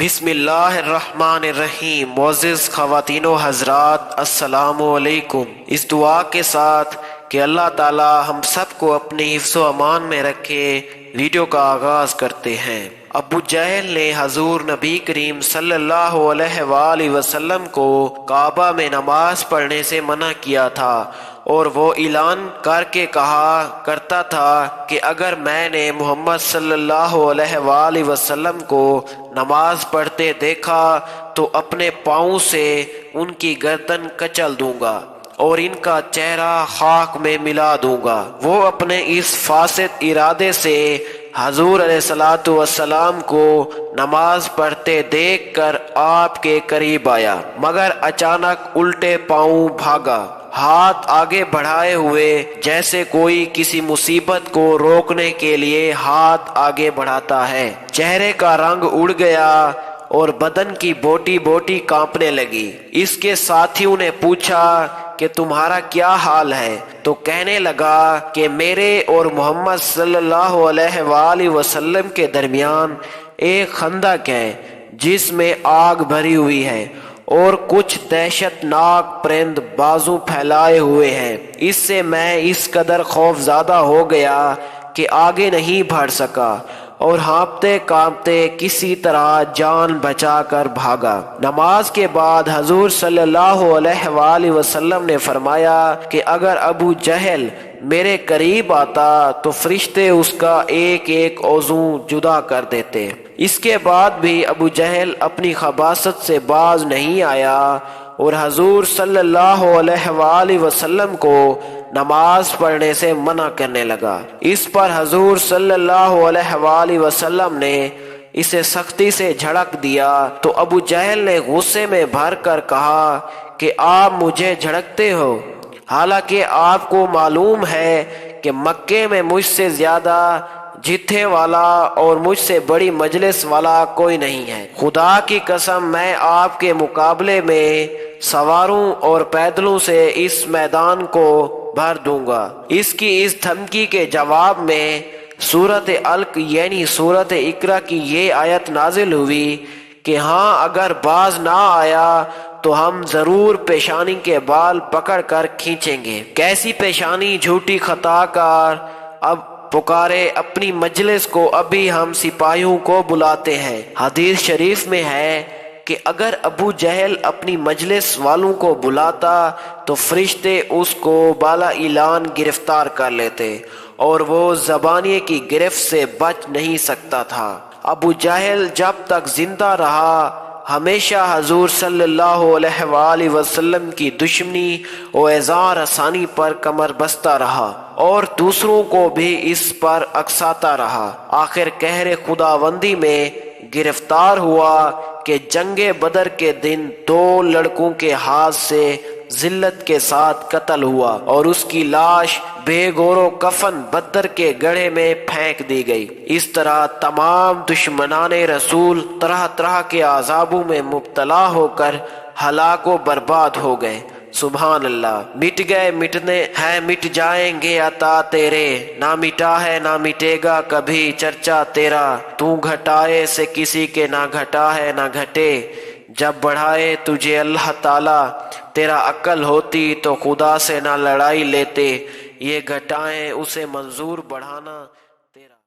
بسم اللہ الرحمن الرحیم۔ معزز خواتین و حضرات، السلام علیکم۔ اس دعا کے ساتھ کہ اللہ تعالی ہم سب کو اپنی حفظ و امان میں رکھے، ویڈیو کا آغاز کرتے ہیں۔ ابو جہل نے حضور نبی کریم صلی اللہ علیہ وآلہ وسلم کو کعبہ میں نماز پڑھنے سے منع کیا تھا، اور وہ اعلان کر کے کہا کرتا تھا کہ اگر میں نے محمد صلی اللہ علیہ وآلہ وسلم کو نماز پڑھتے دیکھا تو اپنے پاؤں سے ان کی گردن کچل دوں گا اور ان کا چہرہ خاک میں ملا دوں گا۔ وہ اپنے اس فاسد ارادے سے حضور علیہ الصلوۃ والسلام کو نماز پڑھتے دیکھ کر آپ کے قریب آیا، مگر اچانک الٹے پاؤں بھاگا، ہاتھ آگے بڑھائے ہوئے جیسے کوئی کسی مصیبت کو روکنے کے لیے ہاتھ آگے بڑھاتا ہے۔ چہرے کا رنگ اڑ گیا اور بدن کی بوٹی بوٹی کانپنے لگی۔ اس کے ساتھیوں نے پوچھا کہ تمہارا کیا حال ہے؟ تو کہنے لگا کہ میرے اور محمد صلی اللہ علیہ وآلہ وسلم کے درمیان ایک خندق ہے جس میں آگ بھری ہوئی ہے اور کچھ دہشت ناک پرند بازو پھیلائے ہوئے ہیں۔ اس سے میں اس قدر خوف زدہ ہو گیا کہ آگے نہیں بڑھ سکا اور ہانپتے کانپتے کسی طرح جان بچا کر بھاگا۔ نماز کے بعد حضور صلی اللہ علیہ وآلہ وسلم نے فرمایا کہ اگر ابو جہل میرے قریب آتا تو فرشتے اس کا ایک ایک عضو جدا کر دیتے۔ اس کے بعد بھی ابو جہل اپنی خباثت سے باز نہیں آیا اور حضور صلی اللہ علیہ وآلہ وسلم کو نماز پڑھنے سے منع کرنے لگا۔ اس پر حضور صلی اللہ علیہ وآلہ وسلم نے اسے سختی سے جھڑک دیا تو ابو جہل نے غصے میں بھر کر کہا کہ آپ مجھے جھڑکتے ہو، حالانکہ آپ کو معلوم ہے کہ مکے میں مجھ سے زیادہ جتھے والا اور مجھ سے بڑی مجلس والا کوئی نہیں ہے۔ خدا کی قسم میں آپ کے مقابلے میں سواروں اور پیدلوں سے اس میدان کو بھر دوں گا۔ اس کی اس دھمکی کے جواب میں سورۃ علق یعنی سورۃ اقرا کی یہ آیت نازل ہوئی کہ ہاں اگر باز نہ آیا تو ہم ضرور پیشانی کے بال پکڑ کر کھینچیں گے۔ کیسی پیشانی جھوٹی خطا کار، اب پکارے اپنی مجلس کو، ابھی ہم سپاہیوں کو بلاتے ہیں۔ حدیث شریف میں ہے کہ اگر ابو جہل اپنی مجلس والوں کو بلاتا تو فرشتے اس کو بالا اعلان گرفتار کر لیتے اور وہ زبانیے کی گرفت سے بچ نہیں سکتا تھا۔ ابو جہل جب تک زندہ رہا ہمیشہ حضور صلی اللہ علیہ وآلہ وسلم کی دشمنی و اذار رسانی پر کمر بستہ رہا اور دوسروں کو بھی اس پر اکساتا رہا۔ آخر قہر خداوندی میں گرفتار ہوا کہ جنگ بدر کے دن 2 لڑکوں کے ہاتھ سے ذلت کے ساتھ قتل ہوا اور اس کی لاش بے گور و کفن بدر کے گڑھے میں پھینک دی گئی۔ اس طرح تمام دشمنان رسول طرح طرح کے عذابوں میں مبتلا ہو کر ہلاک و برباد ہو گئے۔ سبحان اللہ۔ مٹ گئے مٹنے ہیں مٹ جائیں گے عطا تیرے، نہ مٹا ہے نہ مٹے گا کبھی چرچا تیرا، تو گھٹائے سے کسی کے نہ گھٹا ہے نہ گھٹے، جب بڑھائے تجھے اللہ تعالی، تیرا عقل ہوتی تو خدا سے نہ لڑائی لیتے، یہ گھٹائیں اسے منظور بڑھانا